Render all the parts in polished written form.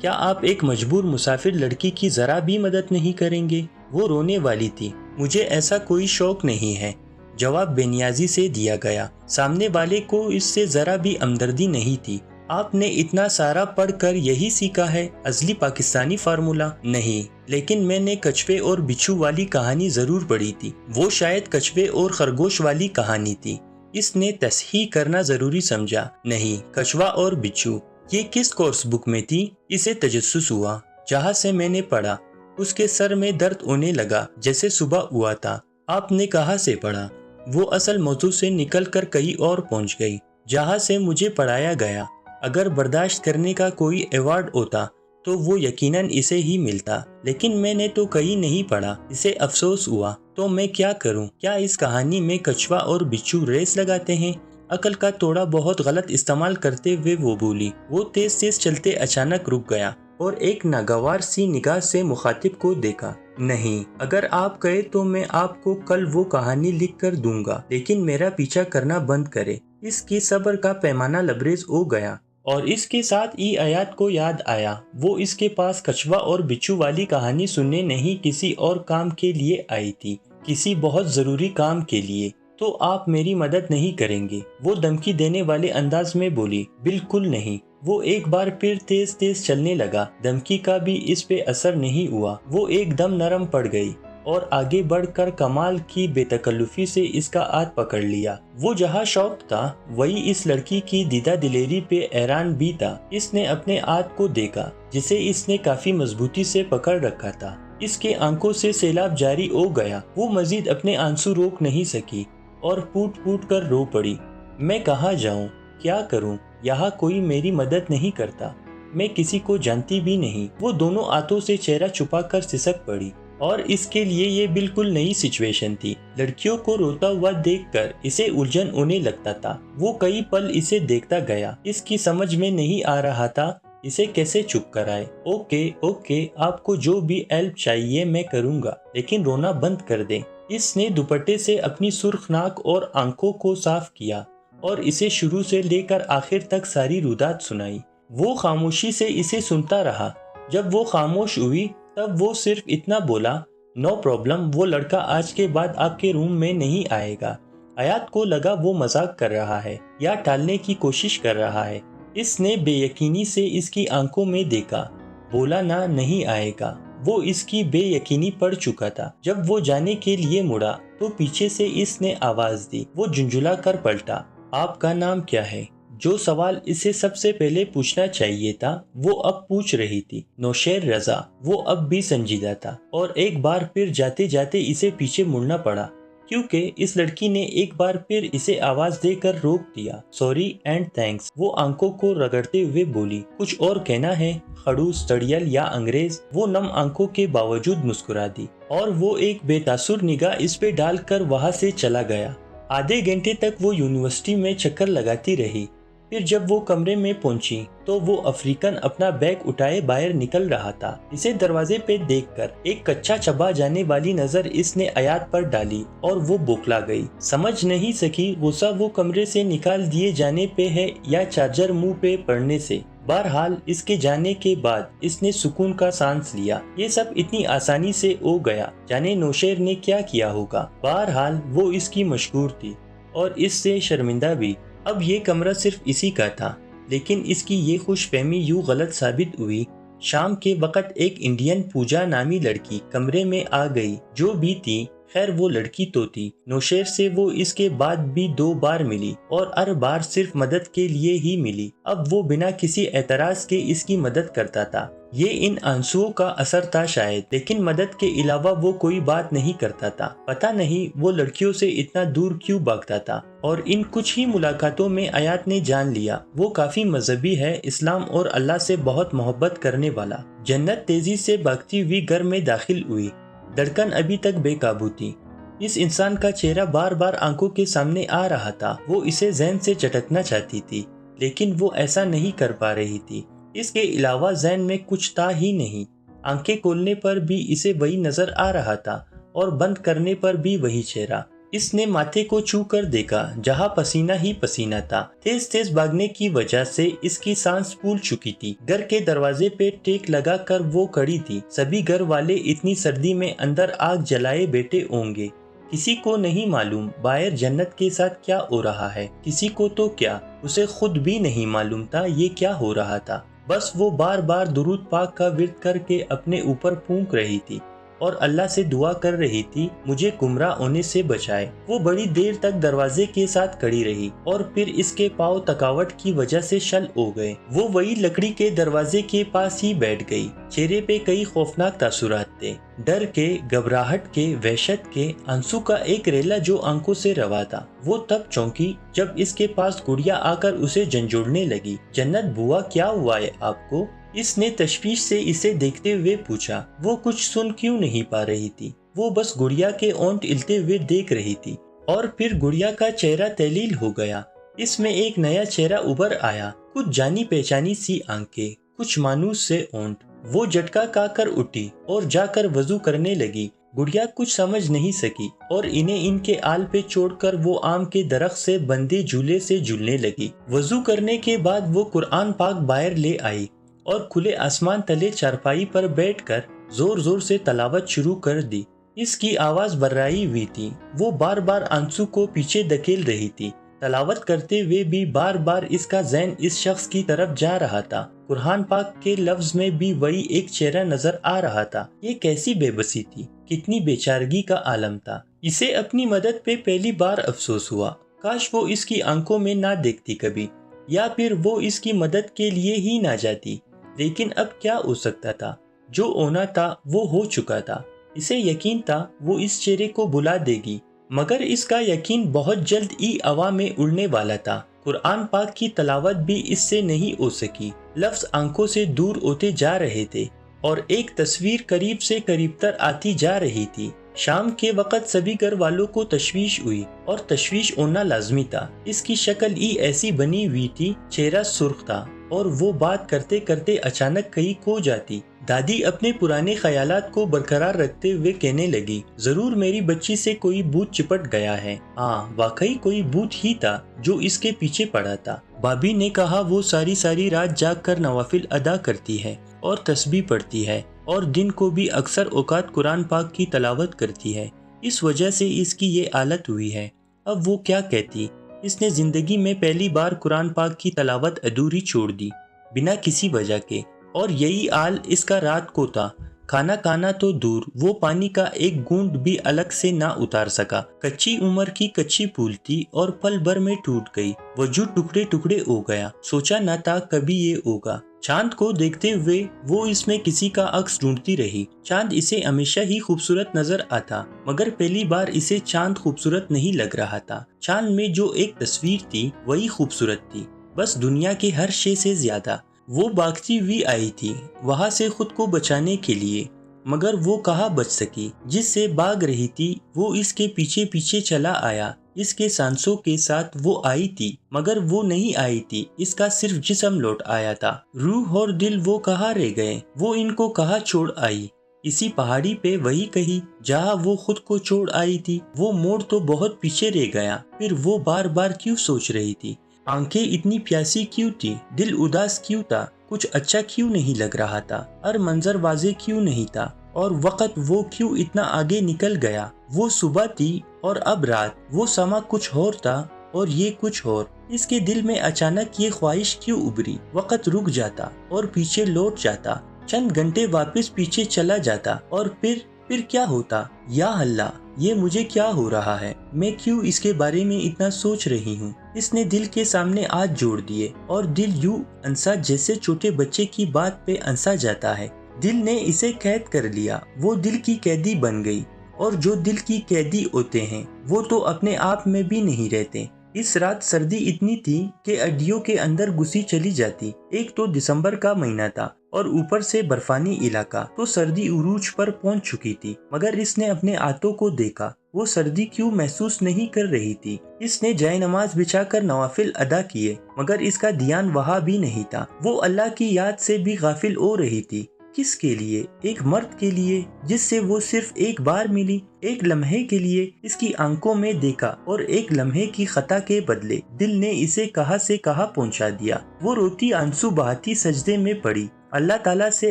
کیا آپ ایک مجبور مسافر لڑکی کی ذرا بھی مدد نہیں کریں گے؟ وہ رونے والی تھی۔ مجھے ایسا کوئی شوق نہیں ہے، جواب بے نیازی سے دیا گیا۔ سامنے والے کو اس سے ذرا بھی ہمدردی نہیں تھی۔ آپ نے اتنا سارا پڑھ کر یہی سیکھا ہے؟ ازلی پاکستانی فارمولا؟ نہیں، لیکن میں نے کچھوے اور بچھو والی کہانی ضرور پڑھی تھی۔ وہ شاید کچھوے اور خرگوش والی کہانی تھی۔ اس نے تصحیح کرنا ضروری سمجھا۔ نہیں، کچھوا اور بچھو۔ یہ کس کورس بک میں تھی؟ اسے تجسس ہوا۔ جہاں سے میں نے پڑھا۔ اس کے سر میں درد ہونے لگا جیسے صبح ہوا تھا۔ آپ نے کہاں سے پڑھا؟ وہ اصل موضوع سے نکل کر کہیں اور پہنچ گئی۔ جہاں سے مجھے پڑھایا گیا۔ اگر برداشت کرنے کا کوئی ایوارڈ ہوتا تو وہ یقیناً اسے ہی ملتا، لیکن میں نے تو کہیں نہیں پڑھا۔ اسے افسوس ہوا۔ تو میں کیا کروں؟ کیا اس کہانی میں کچھوا اور بچھو ریس لگاتے ہیں؟ عقل کا تھوڑا بہت غلط استعمال کرتے ہوئے وہ بولی۔ وہ تیز تیز چلتے اچانک رک گیا اور ایک ناگوار سی نگاہ سے مخاطب کو دیکھا۔ نہیں، اگر آپ کہے تو میں آپ کو کل وہ کہانی لکھ کر دوں گا، لیکن میرا پیچھا کرنا بند کرے۔ اس کی صبر کا پیمانہ لبریز ہو گیا اور اس کے ساتھ ہی آیات کو یاد آیا۔ وہ اس کے پاس کچھوا اور بچھو والی کہانی سننے نہیں، کسی اور کام کے لیے آئی تھی، کسی بہت ضروری کام کے لیے۔ تو آپ میری مدد نہیں کریں گے؟ وہ دھمکی دینے والے انداز میں بولی۔ بالکل نہیں۔ وہ ایک بار پھر تیز تیز چلنے لگا۔ دھمکی کا بھی اس پہ اثر نہیں ہوا۔ وہ ایک دم نرم پڑ گئی اور آگے بڑھ کر کمال کی بے تکلفی سے اس کا ہاتھ پکڑ لیا۔ وہ جہاں شوق تھا وہی اس لڑکی کی دیدہ دلیری پہ حیران بھی تھا۔ اس نے اپنے ہاتھ کو دیکھا جسے اس نے کافی مضبوطی سے پکڑ رکھا تھا۔ اس کے آنکھوں سے سیلاب جاری ہو گیا۔ وہ مزید اپنے آنسو روک نہیں سکی اور پھوٹ پھوٹ کر رو پڑی۔ میں کہاں جاؤں؟ کیا کروں؟ یہاں کوئی میری مدد نہیں کرتا۔ میں کسی کو جانتی بھی نہیں۔ وہ دونوں ہاتھوں سے چہرہ چھپا کر سسک پڑی اور اس کے لیے یہ بالکل نئی سچویشن تھی۔ لڑکیوں کو روتا ہوا دیکھ کر اسے الجھن ہونے لگتا تھا۔ وہ کئی پل اسے دیکھتا گیا۔ اس کی سمجھ میں نہیں آ رہا تھا اسے کیسے چپ کرائے۔ اوکے، آپ کو جو بھی ہیلپ چاہیے میں کروں گا، لیکن رونا بند کر دیں۔ اس نے دوپٹے سے اپنی سرخ ناک اور آنکھوں کو صاف کیا اور اسے شروع سے لے کر آخر تک ساری رودات سنائی۔ وہ خاموشی سے اسے سنتا رہا۔ جب وہ خاموش ہوئی تب وہ صرف اتنا بولا، نو پرابلم، وہ لڑکا آج کے بعد آپ کے روم میں نہیں آئے گا۔ حیات کو لگا وہ مذاق کر رہا ہے یا ٹالنے کی کوشش کر رہا ہے۔ اس نے بے یقینی سے اس کی آنکھوں میں دیکھا۔ بولا نا، نہیں آئے گا۔ وہ اس کی بے یقینی پڑ چکا تھا۔ جب وہ جانے کے لیے مڑا تو پیچھے سے اس نے آواز دی۔ وہ جھنجھلا کر پلٹا۔ آپ کا نام کیا ہے؟ جو سوال اسے سب سے پہلے پوچھنا چاہیے تھا وہ اب پوچھ رہی تھی۔ نوشیر رضا۔ وہ اب بھی سنجیدہ تھا اور ایک بار پھر جاتے جاتے اسے پیچھے مڑنا پڑا کیونکہ اس لڑکی نے ایک بار پھر اسے آواز دے کر روک دیا۔ سوری اینڈ تھینکس، وہ آنکھوں کو رگڑتے ہوئے بولی۔ کچھ اور کہنا ہے؟ خڑوس، تڑیل یا انگریز؟ وہ نم آنکھوں کے باوجود مسکرا دی اور وہ ایک بے تاثر نگاہ اس پہ ڈال کر وہاں سے چلا گیا۔ آدھے گھنٹے تک وہ یونیورسٹی میں چکر لگاتی رہی۔ پھر جب وہ کمرے میں پہنچی تو وہ افریقن اپنا بیگ اٹھائے باہر نکل رہا تھا۔ اسے دروازے پہ دیکھ کر ایک کچا چبا جانے والی نظر اس نے حیات پر ڈالی اور وہ بوکھلا گئی۔ سمجھ نہیں سکی غصہ وہ کمرے سے نکال دیے جانے پہ ہے یا چارجر منہ پہ پڑنے سے۔ بہرحال اس کے جانے کے بعد اس نے سکون کا سانس لیا۔ یہ سب اتنی آسانی سے ہو گیا، جانے نوشیر نے کیا کیا ہوگا۔ بہرحال وہ اس کی مشکور تھی اور اس سے شرمندہ بھی۔ اب یہ کمرہ صرف اسی کا تھا، لیکن اس کی یہ خوش فہمی یوں غلط ثابت ہوئی۔ شام کے وقت ایک انڈین پوجا نامی لڑکی کمرے میں آ گئی۔ جو بھی تھی، خیر وہ لڑکی تو تھی۔ نوشیر سے وہ اس کے بعد بھی 2 بار ملی اور ہر بار صرف مدد کے لیے ہی ملی۔ اب وہ بنا کسی اعتراض کے اس کی مدد کرتا تھا۔ یہ ان آنسوؤں کا اثر تھا شاید، لیکن مدد کے علاوہ وہ کوئی بات نہیں کرتا تھا۔ پتہ نہیں وہ لڑکیوں سے اتنا دور کیوں بھاگتا تھا۔ اور ان کچھ ہی ملاقاتوں میں حیات نے جان لیا وہ کافی مذہبی ہے، اسلام اور اللہ سے بہت محبت کرنے والا۔ جنت تیزی سے بھاگتی ہوئی گھر میں داخل ہوئی۔ دھڑکن ابھی تک بے قابو تھی۔ اس انسان کا چہرہ بار بار آنکھوں کے سامنے آ رہا تھا۔ وہ اسے ذہن سے چٹکنا چاہتی تھی، لیکن وہ ایسا نہیں کر پا رہی تھی۔ اس کے علاوہ ذہن میں کچھ تھا ہی نہیں۔ آنکھیں کھولنے پر بھی اسے وہی نظر آ رہا تھا اور بند کرنے پر بھی وہی چہرہ۔ اس نے ماتھے کو چھو کر دیکھا جہاں پسینہ ہی پسینہ تھا۔ تیز تیز بھاگنے کی وجہ سے اس کی سانس پھول چکی تھی۔ گھر کے دروازے پہ ٹیک لگا کر وہ کھڑی تھی۔ سبھی گھر والے اتنی سردی میں اندر آگ جلائے بیٹھے ہوں گے۔ کسی کو نہیں معلوم باہر جنت کے ساتھ کیا ہو رہا ہے، کسی کو تو کیا اسے خود بھی نہیں معلوم تھا یہ کیا ہو رہا تھا۔ بس وہ بار بار درود پاک کا ورد کر کے اپنے اوپر پھونک رہی تھی اور اللہ سے دعا کر رہی تھی مجھے گمراہ ہونے سے بچائے۔ وہ بڑی دیر تک دروازے کے ساتھ کھڑی رہی اور پھر اس کے پاؤں تھکاوٹ کی وجہ سے شل ہو گئے۔ وہ وہی لکڑی کے دروازے کے پاس ہی بیٹھ گئی۔ چہرے پہ کئی خوفناک تاثرات تھے، ڈر کے، گھبراہٹ کے، وحشت کے، آنسو کا ایک ریلا جو آنکھوں سے روا تھا۔ وہ تب چونکی جب اس کے پاس گڑیا آ کر اسے جھنجھوڑنے لگی۔ جنت بوا کیا ہوا ہے آپ کو؟ اس نے تشویش سے اسے دیکھتے ہوئے پوچھا۔ وہ کچھ سن کیوں نہیں پا رہی تھی، وہ بس گڑیا کے ہونٹ ہلتے ہوئے دیکھ رہی تھی۔ اور پھر گڑیا کا چہرہ تحلیل ہو گیا، اس میں ایک نیا چہرہ ابھر آیا، کچھ جانی پہچانی سی آنکھیں، کچھ مانوس سے ہونٹ۔ وہ جھٹکا کھا کر اٹھی اور جا کر وضو کرنے لگی۔ گڑیا کچھ سمجھ نہیں سکی اور انہیں ان کے آل پہ چھوڑ کر وہ آم کے درخت سے بندے جھولے سے جھولنے لگی۔ وضو کرنے کے بعد وہ قرآن پاک باہر لے آئی اور کھلے آسمان تلے چارپائی پر بیٹھ کر زور زور سے تلاوت شروع کر دی۔ اس کی آواز بررائی ہوئی تھی، وہ بار بار آنسو کو پیچھے دھکیل رہی تھی۔ تلاوت کرتے ہوئے بھی بار بار اس کا ذہن اس شخص کی طرف جا رہا تھا۔ قرآن پاک کے لفظ میں بھی وہی ایک چہرہ نظر آ رہا تھا۔ یہ کیسی بے بسی تھی، کتنی بے چارگی کا عالم تھا۔ اسے اپنی مدد پہ پہلی بار افسوس ہوا، کاش وہ اس کی آنکھوں میں نہ دیکھتی کبھی، یا پھر وہ اس کی مدد کے لیے ہی نہ جاتی۔ لیکن اب کیا ہو سکتا تھا، جو ہونا تھا وہ ہو چکا تھا۔ اسے یقین تھا وہ اس چہرے کو بلا دے گی، مگر اس کا یقین بہت جلد ہی ہوا میں اڑنے والا تھا۔ قرآن پاک کی تلاوت بھی اس سے نہیں ہو سکی، لفظ آنکھوں سے دور ہوتے جا رہے تھے اور ایک تصویر قریب سے قریب تر آتی جا رہی تھی۔ شام کے وقت سبھی گھر والوں کو تشویش ہوئی اور تشویش ہونا لازمی تھا۔ اس کی شکل ہی ایسی بنی ہوئی تھی، چہرہ سرخ تھا اور وہ بات کرتے کرتے اچانک کہیں کھو جاتی۔ دادی اپنے پرانے خیالات کو برقرار رکھتے ہوئے کہنے لگی، ضرور میری بچی سے کوئی بھوت چپٹ گیا ہے۔ ہاں، واقعی کوئی بھوت ہی تھا جو اس کے پیچھے پڑا تھا۔ بھابھی نے کہا وہ ساری رات جاگ کر نوافل ادا کرتی ہے اور تسبیح پڑھتی ہے اور دن کو بھی اکثر اوقات قرآن پاک کی تلاوت کرتی ہے، اس وجہ سے اس کی یہ حالت ہوئی ہے۔ اب وہ کیا کہتی، اس نے زندگی میں پہلی بار قرآن پاک کی تلاوت ادھوری چھوڑ دی، بنا کسی وجہ کے، اور یہی حال اس کا رات کو تھا۔ کھانا کھانا تو دور، وہ پانی کا ایک گھونٹ بھی الگ سے نہ اتار سکا۔ کچی عمر کی کچی پھول تھی اور پل بھر میں ٹوٹ گئی، وجود ٹکڑے ٹکڑے ہو گیا۔ سوچا نہ تھا کبھی یہ ہوگا۔ چاند کو دیکھتے ہوئے وہ اس میں کسی کا عکس ڈھونڈتی رہی۔ چاند اسے ہمیشہ ہی خوبصورت نظر آتا، مگر پہلی بار اسے چاند خوبصورت نہیں لگ رہا تھا۔ چاند میں جو ایک تصویر تھی وہی خوبصورت تھی، بس دنیا کے ہر شے سے زیادہ۔ وہ بھاگتی ہوئی آئی تھی وہاں سے خود کو بچانے کے لیے، مگر وہ کہاں بچ سکی۔ جس سے بھاگ رہی تھی وہ اس کے پیچھے پیچھے چلا آیا۔ اس کے سانسوں کے ساتھ وہ آئی تھی، مگر وہ نہیں آئی تھی، اس کا صرف جسم لوٹ آیا تھا۔ روح اور دل وہ کہاں رہ گئے، وہ ان کو کہاں چھوڑ آئی؟ اسی پہاڑی پہ وہی کہیں جہاں وہ خود کو چھوڑ آئی تھی۔ وہ موڑ تو بہت پیچھے رہ گیا، پھر وہ بار بار کیوں سوچ رہی تھی؟ آنکھیں اتنی پیاسی کیوں تھی؟ دل اداس کیوں تھا؟ کچھ اچھا کیوں نہیں لگ رہا تھا؟ ہر منظر واضح کیوں نہیں تھا؟ اور وقت وہ کیوں اتنا آگے نکل گیا؟ وہ صبح تھی اور اب رات، وہ سما کچھ اور تھا اور یہ کچھ اور۔ اس کے دل میں اچانک یہ خواہش کیوں ابھری؟ وقت رک جاتا اور پیچھے لوٹ جاتا، چند گھنٹے واپس پیچھے چلا جاتا، اور پھر کیا ہوتا؟ یا اللہ، یہ مجھے کیا ہو رہا ہے؟ میں کیوں اس کے بارے میں اتنا سوچ رہی ہوں؟ اس نے دل کے سامنے ہاتھ جوڑ دیے اور دل یوں انسا جیسے چھوٹے بچے کی بات پہ انسا جاتا ہے۔ دل نے اسے قید کر لیا، وہ دل کی قیدی بن گئی، اور جو دل کی قیدی ہوتے ہیں وہ تو اپنے آپ میں بھی نہیں رہتے۔ اس رات سردی اتنی تھی کہ ہڈیوں کے اندر گھسی چلی جاتی۔ ایک تو دسمبر کا مہینہ تھا اور اوپر سے برفانی علاقہ، تو سردی عروج پر پہنچ چکی تھی، مگر اس نے اپنے ہاتھوں کو دیکھا، وہ سردی کیوں محسوس نہیں کر رہی تھی۔ اس نے جائے نماز بچھا کر نوافل ادا کیے، مگر اس کا دھیان وہاں بھی نہیں تھا، وہ اللہ کی یاد سے بھی غافل ہو رہی تھی۔ کس کے لیے؟ ایک مرد کے لیے جس سے وہ صرف ایک بار ملی، ایک لمحے کے لیے اس کی آنکھوں میں دیکھا اور ایک لمحے کی خطا کے بدلے دل نے اسے کہاں سے کہاں پہنچا دیا۔ وہ روتی آنسو بہاتی سجدے میں پڑی، اللہ تعالیٰ سے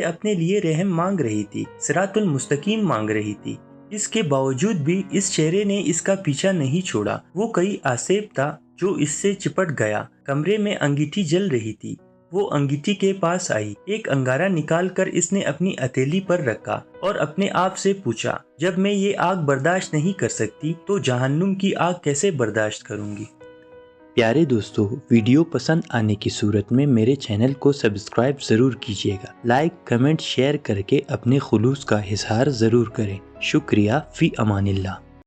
اپنے لیے رحم مانگ رہی تھی، صراط المستقیم مانگ رہی تھی۔ اس کے باوجود بھی اس چہرے نے اس کا پیچھا نہیں چھوڑا۔ وہ کئی آسیب تھا جو اس سے چپٹ گیا۔ کمرے میں انگیٹھی جل رہی تھی، وہ انگیٹھی کے پاس آئی، ایک انگارہ نکال کر اس نے اپنی ہتھیلی پر رکھا اور اپنے آپ سے پوچھا، جب میں یہ آگ برداشت نہیں کر سکتی تو جہنم کی آگ کیسے برداشت کروں گی؟ پیارے دوستو، ویڈیو پسند آنے کی صورت میں میرے چینل کو سبسکرائب ضرور کیجیے گا، لائک کمنٹ شیئر کر کے اپنے خلوص کا اظہار ضرور کریں۔ شکریہ، فی امان اللہ۔